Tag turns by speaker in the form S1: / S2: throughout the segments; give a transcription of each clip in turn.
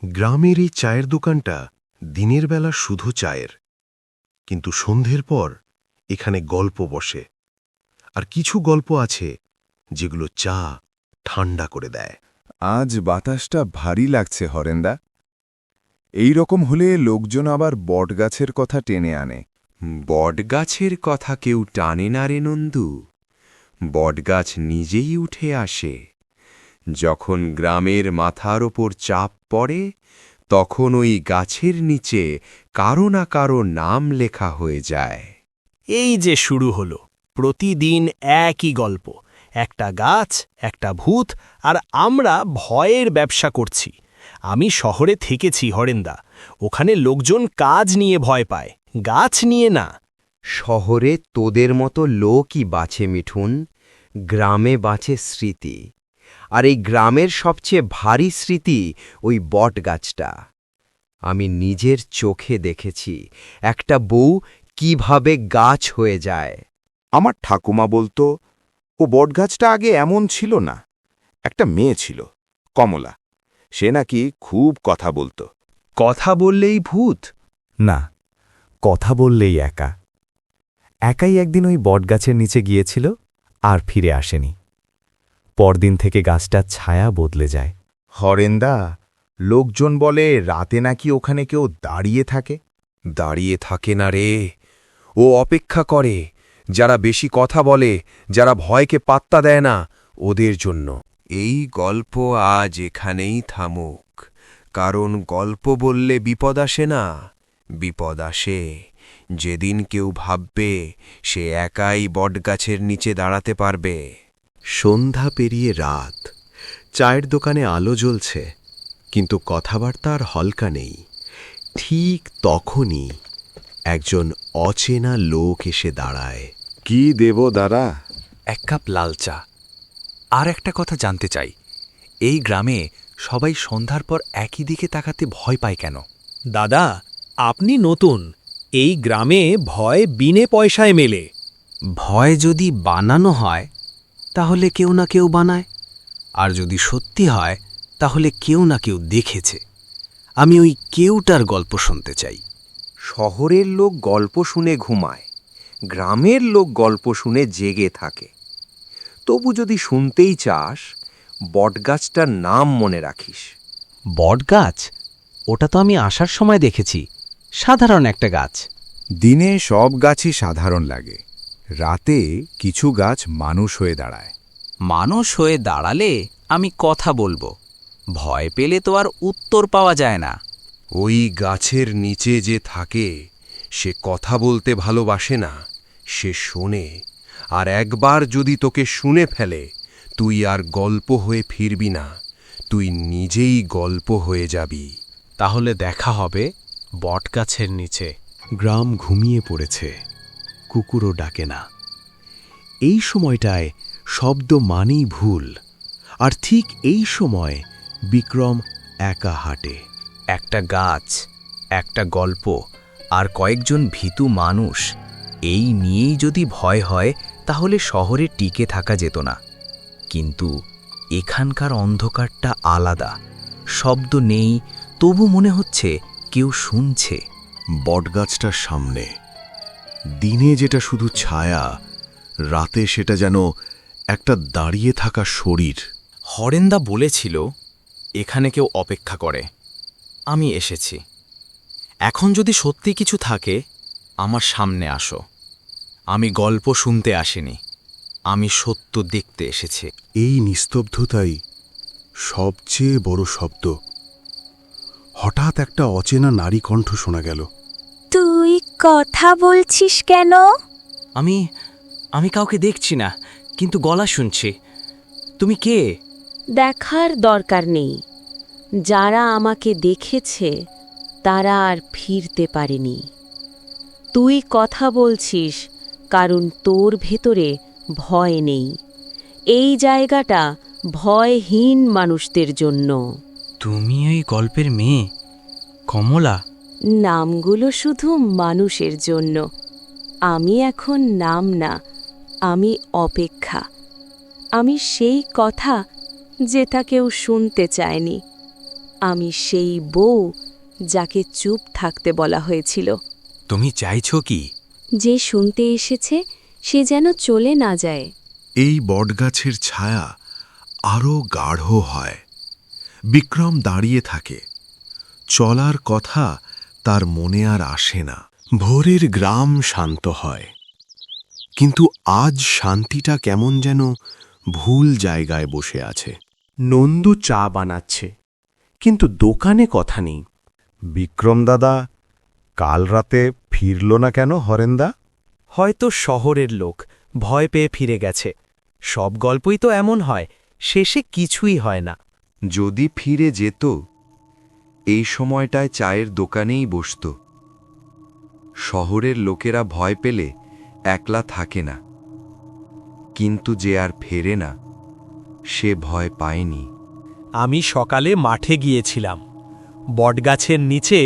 S1: গ্রামের এই চায়ের দোকানটা দিনের বেলা শুধু চায়ের, কিন্তু সন্ধ্যের পর এখানে গল্প বসে। আর কিছু গল্প আছে যেগুলো চা ঠান্ডা করে দেয়।
S2: আজ বাতাসটা ভারী লাগছে হরেন্দা। এই রকম হলে লোকজন আবার বটগাছের কথা টেনে আনে।
S3: বটগাছের কথা কেউ টানে না রে নন্দু, বটগাছ নিজেই উঠে আসে। যখন গ্রামের মাথার ওপর চাপ পড়ে, তখন ওই গাছের নিচে কারো না কারো নাম লেখা হয়ে যায়।
S4: এই যে শুরু হলো, প্রতিদিন একই গল্প, একটা গাছ, একটা ভূত, আর আমরা ভয়ের ব্যবসা করছি। আমি শহরে থেকেছি হরেন্দা, ওখানে লোকজন কাজ নিয়ে ভয় পায়, গাছ নিয়ে না।
S5: শহরে তোদের মতো লোকই বাঁচে মিঠুন, গ্রামে বাঁচে স্মৃতি। আর এই গ্রামের সবচেয়ে ভারী স্মৃতি ওই বটগাছটা। আমি নিজের চোখে দেখেছি একটা বউ কিভাবে গাছ হয়ে যায়।
S2: আমার ঠাকুমা বলতো, ও বটগাছটা আগে এমন ছিল না। একটা মেয়ে ছিল, কমলা। সে নাকি খুব কথা বলতো।
S3: কথা বললেই ভূত?
S6: না, কথা বললেই একা। একাই একদিন ওই বটগাছের নিচে গিয়েছিল আর ফিরে আসেনি। পরদিন থেকে গাছটার ছায়া বদলে যায়।
S2: হরেন্দা, লোকজন বলে রাতে নাকি ওখানে কেউ দাঁড়িয়ে থাকে।
S3: দাঁড়িয়ে থাকে না রে, ও অপেক্ষা করে। যারা বেশি কথা বলে, যারা ভয়কে পাত্তা দেয় না, ওদের জন্য। এই গল্প আজ এখানেই থামুক, কারণ গল্প বললে বিপদ আসে না। বিপদ আসে যেদিন কেউ ভাববে সে একাই বটগাছের নিচে দাঁড়াতে পারবে।
S1: সন্ধ্যা পেরিয়ে রাত, চায়ের দোকানে আলো জ্বলছে, কিন্তু কথাবার্তার হলকা নেই। ঠিক তখনই একজন অচেনা লোক এসে দাঁড়ায়।
S2: কি দেব দাদা?
S7: এক কাপ লাল চা। আর একটা কথা জানতে চাই, এই গ্রামে সবাই সন্ধ্যার পর একই দিকে তাকাতে ভয় পায় কেন?
S4: দাদা, আপনি নতুন, এই গ্রামে ভয় বিনে পয়সায় মেলে।
S7: ভয় যদি বানানো হয় তাহলে কেউ না কেউ বানায়, আর যদি সত্যি হয় তাহলে কেউ না কেউ দেখেছে। আমি ওই কেউটার গল্প শুনতে চাই।
S5: শহরের লোক গল্প শুনে ঘুমায়, গ্রামের লোক গল্প শুনে জেগে থাকে। তবু যদি শুনতেই চাস, বটগাছটার নাম মনে রাখিস।
S7: বটগাছ? ওটা তো আমি আসার সময় দেখেছি, সাধারণ একটা গাছ।
S2: দিনে সব গাছই সাধারণ লাগে, রাতে কিছু গাছ মানুষ হয়ে দাঁড়ায়।
S7: মানুষ হয়ে দাঁড়ালে আমি কথা বলবো, ভয় পেলে তো আর উত্তর পাওয়া যায় না।
S3: ওই গাছের নিচে যে থাকে সে কথা বলতে ভালোবাসে না, সে শোনে। আর একবার যদি তোকে শুনে ফেলে, তুই আর গল্প হয়ে ফিরবি না, তুই নিজেই গল্প হয়ে যাবি।
S4: তাহলে দেখা হবে বটগাছের নিচে।
S1: গ্রাম ঘুমিয়ে পড়েছে, কুকুরও ডাকে না। এই সময়টায় শব্দ মানেই ভুল। আর ঠিক এই সময় বিক্রম একা হাঁটে।
S7: একটা গাছ, একটা গল্প, আর কয়েকজন ভীতু মানুষ, এই নিয়েই যদি ভয় হয় তাহলে শহরে টিকে থাকা যেত না। কিন্তু এখানকার অন্ধকারটা আলাদা, শব্দ নেই, তবু মনে হচ্ছে কেউ শুনছে।
S1: বটগাছটার সামনে দিনে যেটা শুধু ছায়া, রাতে সেটা যেন একটা দাঁড়িয়ে থাকা শরীর।
S4: হরেন্দা বলেছিল এখানে কেউ অপেক্ষা করে। আমি এসেছি। এখন যদি সত্যি কিছু থাকে, আমার সামনে আসো। আমি গল্প শুনতে আসিনি, আমি সত্য দেখতে এসেছি।
S1: এই নিস্তব্ধতাই সবচেয়ে বড় শব্দ। হঠাৎ একটা অচেনা নারী কণ্ঠ শোনা গেল।
S8: তুই কথা বলছিস কেন?
S4: আমি কাউকে দেখছি না, কিন্তু গলা শুনছি। তুমি কে?
S8: দেখার দরকার নেই। যারা আমাকে দেখেছে তারা আর ফিরতে পারেনি। তুই কথা বলছিস কারণ তোর ভেতরে ভয় নেই। এই জায়গাটা ভয়হীন মানুষদের জন্য।
S7: তুমি ওই গল্পের মেয়ে কমলা?
S8: নামগুলো শুধু মানুষের জন্য। আমি এখন নাম না, আমি অপেক্ষা। আমি সেই কথা যেটা কেউ শুনতে চায়নি। আমি সেই বউ যাকে চুপ থাকতে বলা হয়েছিল।
S7: তুমি চাইছো কি?
S8: যে শুনতে এসেছে সে যেন চলে না যায়।
S1: এই বটগাছের ছায়া আরও গাঢ় হয়। বিক্রম দাঁড়িয়ে থাকে। চলার কথা তার মনে আর আসে না। ভোরের গ্রাম শান্ত হয়, কিন্তু আজ শান্তিটা কেমন যেন ভুল জায়গায় বসে আছে। নন্দু চা বানাচ্ছে, কিন্তু দোকানে কথা নেই।
S6: বিক্রম দাদা কাল রাতে ফিরল না কেন হরেন্দা?
S4: হয়তো শহরের লোক ভয় পেয়ে ফিরে গেছে। সব গল্পই তো এমন হয়, শেষে কিছুই হয় না।
S3: যদি ফিরে যেত, এই সময়টায় চায়ের দোকানেই বসত। শহরের লোকেরা ভয় পেলে একলা থাকে না, কিন্তু যে আর ফেরে না সে ভয় পায়নি।
S4: আমি সকালে মাঠে গিয়েছিলাম। বটগাছের নিচে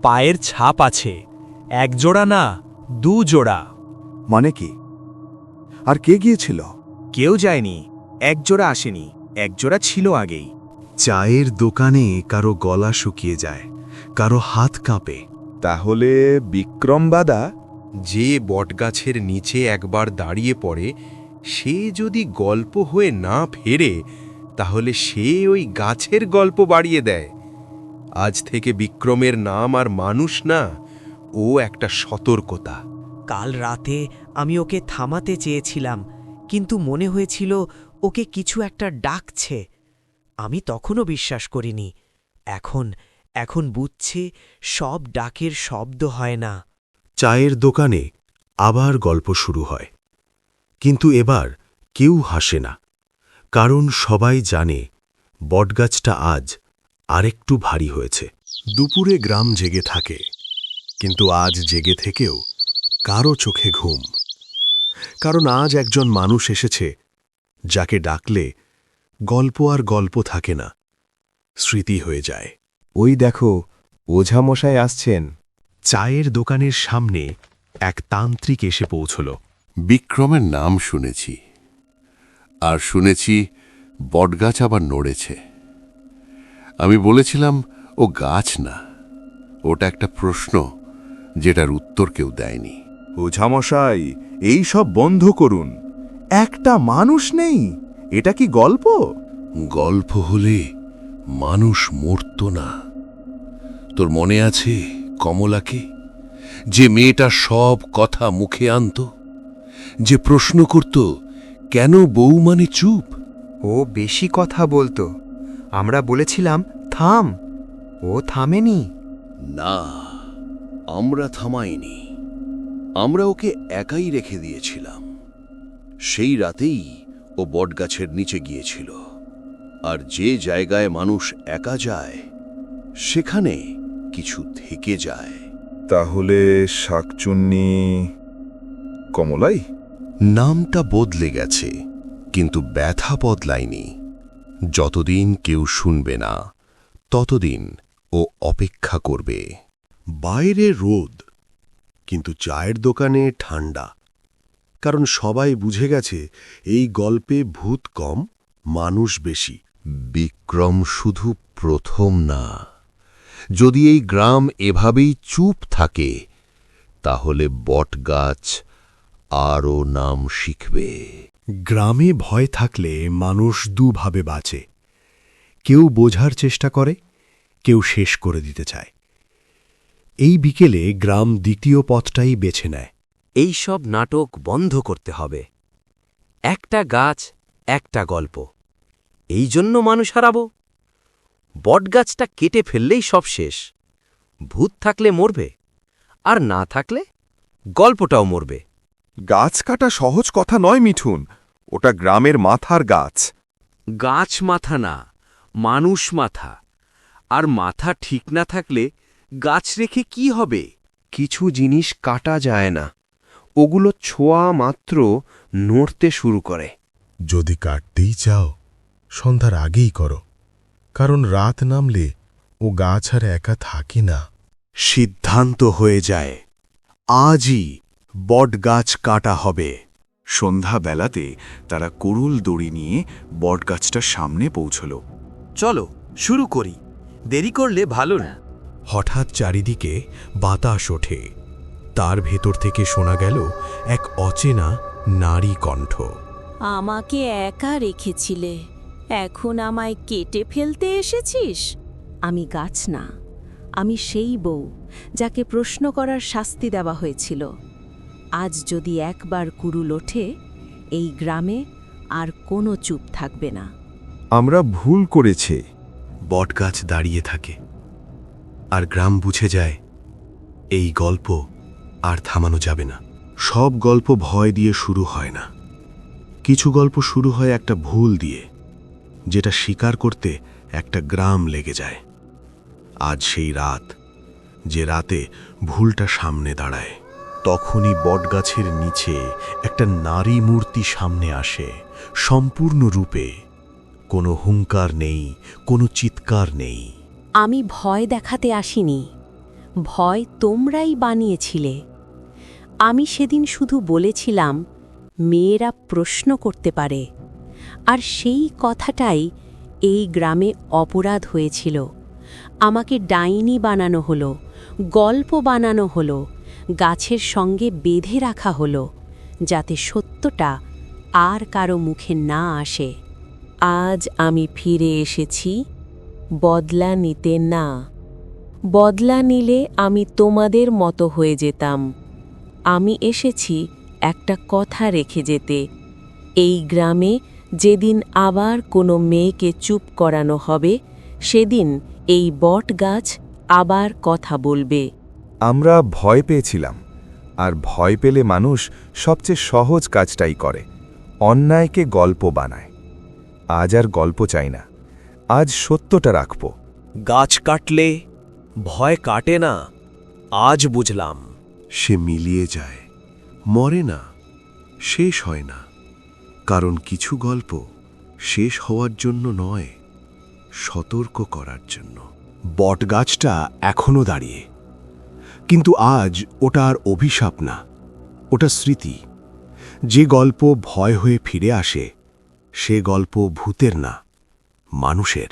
S4: পায়ের ছাপ আছে, এক জোড়া না, 2 জোড়া।
S2: মানে কি? আর কে গিয়েছিল?
S7: কেউ যায়নি, একজোড়া আসেনি, একজোড়া ছিল আগেই।
S1: চায়ের দোকানে কারো গলা শুকিয়ে যায়, কারো হাত কাঁপে।
S2: তাহলে বিক্রম দাদা
S3: যে বটগাছের নিচে একবার দাঁড়িয়ে পড়ে, সে যদি গল্প হয়ে না ফেরে, তাহলে সে ওই গাছের গল্প বাড়িয়ে দেয়। আজ থেকে বিক্রমের নাম আর মানুষ না, ও একটা সতর্কতা।
S9: কাল রাতে আমি ওকে থামাতে চেয়েছিলাম, কিন্তু মনে হয়েছিল ওকে কিছু একটা ডাকছে। আমি তখনও বিশ্বাস করিনি। এখন বুঝছি সব ডাকের শব্দ হয় না।
S1: চায়ের দোকানে আবার গল্প শুরু হয়, কিন্তু এবার কেউ হাসে না, কারণ সবাই জানে বটগাছটা আজ আরেকটু ভারী হয়েছে। দুপুরে গ্রাম জেগে থাকে, কিন্তু আজ জেগে থেকেও কারো চোখে ঘুম, কারণ আজ একজন মানুষ এসেছে যাকে ডাকলে গল্প আর গল্প থাকে না, স্মৃতি হয়ে যায়।
S6: ওই দেখো, ওঝামশাই আসছেন।
S1: চায়ের দোকানের সামনে এক তান্ত্রিক এসে পৌঁছল।
S10: বিক্রমের নাম শুনেছি, আর শুনেছি বটগাছ আবার নড়েছে। আমি বলেছিলাম ও গাছ না, ওটা একটা প্রশ্ন যেটার উত্তর কেউ দেয়নি।
S2: ওঝামশাই, এই সব বন্ধ করুন। একটা মানুষ নেই, এটা কি গল্প?
S10: গল্প হলে মানুষ মরত না। তোর মনে আছে কমলাকে, যে মেয়েটা সব কথা মুখে আনত, যে প্রশ্ন করত কেন বউ মানে চুপ?
S5: ও বেশি কথা বলতো, আমরা বলেছিলাম থাম, ও থামেনি।
S10: না, আমরা থামাইনি, আমরা ওকে একাই রেখে দিয়েছিলাম। সেই রাতেই ও বটগাছের নিচে গিয়েছিল, আর যে জায়গায় মানুষ একা যায় সেখানে কিছু থেকে যায়।
S2: তাহলে শাকচুন্নি কমলাই?
S10: নামটা বদলে গেছে, কিন্তু ব্যথা বদলায়নি। যতদিন কেউ শুনবে না, ততদিন ও অপেক্ষা করবে।
S1: বাইরে রোদ, কিন্তু চায়ের দোকানে ঠান্ডা, কারণ সবাই বুঝে গেছে এই গল্পে ভূত কম, মানুষ বেশি।
S10: বিক্রম শুধু প্রথম না। যদি এই গ্রাম এভাবেই চুপ থাকে, তাহলে বটগাছ আরও নাম শিখবে।
S1: গ্রামে ভয় থাকলে মানুষ দুভাবে বাঁচে, কেউ বোঝার চেষ্টা করে, কেউ শেষ করে দিতে চায়। এই বিকেলে গ্রাম দ্বিতীয় পথটাই বেছে নেয়।
S7: এই সব নাটক বন্ধ করতে হবে। একটা গাছ, একটা গল্প, এই জন্য মানুষ হারাবো? বটগাছটা কেটে ফেললেই সব শেষ। ভূত থাকলে মরবে, আর না থাকলে গল্পটাও মরবে।
S2: গাছ কাটা সহজ কথা নয় মিঠুন, ওটা গ্রামের মাথার গাছ।
S7: গাছ মাথা না, মানুষ মাথা। আর মাথা ঠিক না থাকলে গাছ রেখে কি হবে?
S3: কিছু জিনিস কাটা যায় না, ওগুলো ছোঁয়া মাত্র নড়তে শুরু করে।
S1: যদি কাটতেই চাও, সন্ধ্যার আগেই করো, কারণ রাত নামলে ও গাছ আর একা থাকে না। সিদ্ধান্ত হয়ে যায়, আজই বটগাছ কাটা হবে।
S2: সন্ধ্যাবেলাতে তারা কুড়ুল দড়ি নিয়ে বটগাছটার সামনে পৌঁছল।
S9: চলো শুরু করি।
S11: দেরি করলে ভালো না।
S1: হঠাৎ চারিদিকে বাতাস ওঠে, তার ভেতর থেকে শোনা গেল এক অচেনা নারী কণ্ঠ।
S8: আমাকে একা রেখেছিলে, এখন আমায় কেটে ফেলতে এসেছিস? আমি গাছ না, আমি সেই বউ যাকে প্রশ্ন করার শাস্তি দেওয়া হয়েছিল। আজ যদি একবার কুরুল ওঠে, এই গ্রামে আর কোনো চুপ থাকবে না।
S2: আমরা ভুল করেছি।
S1: বটগাছ দাঁড়িয়ে থাকে, আর গ্রাম বুঝে যায় এই গল্প আর থামানো যাবে না। সব গল্প ভয় দিয়ে শুরু হয় না, কিছু গল্প শুরু হয় একটা ভুল দিয়ে, যেটা স্বীকার করতে একটা গ্রাম লেগে যায়। আজ সেই রাত, যে রাতে ভুলটা সামনে দাঁড়ায়। তখনই বটগাছের নিচে একটা নারী মূর্তি সামনে আসে, সম্পূর্ণ রূপে। কোনো হুঙ্কার নেই, কোনো চিৎকার নেই।
S8: আমি ভয় দেখাতে আসিনি, ভয় তোমরাই বানিয়েছিলে। আমি সেদিন শুধু বলেছিলাম মেয়েরা প্রশ্ন করতে পারে, আর সেই কথাটাই এই গ্রামে অপরাধ হয়েছিল। আমাকে ডাইনি বানানো হলো, গল্প বানানো হলো, গাছের সঙ্গে বেঁধে রাখা হলো, যাতে সত্যটা আর কারো মুখে না আসে। আজ আমি ফিরে এসেছি বদলা নিতে না। বদলা নিলে আমি তোমাদের মতো হয়ে যেতাম। আমি এসেছি একটা কথা রেখে যেতে। এই গ্রামে যেদিন আবার কোনো মেয়েকে চুপ করানো হবে, সেদিন এই বট গাছ আবার কথা বলবে।
S2: আমরা ভয় পেয়েছিলাম, আর ভয় পেলে মানুষ সবচেয়ে সহজ কাজটাই করে, অন্যায়কে গল্প বানায়। আজ আর গল্প চাই না, আজ সত্যটা রাখব।
S11: গাছ কাটলে ভয় কাটে না, আজ বুঝলাম।
S1: সে মিলিয়ে যায়, মরে না, শেষ হয় না। কারণ কিছু গল্প শেষ হওয়ার জন্য নয়, সতর্ক করার জন্য। বটগাছটা এখনো দাঁড়িয়ে, কিন্তু আজ ওটা আর অভিশাপ না, ওটা স্মৃতি। যে গল্প ভয় হয়ে ফিরে আসে, সে গল্প ভূতের না, মানুষের।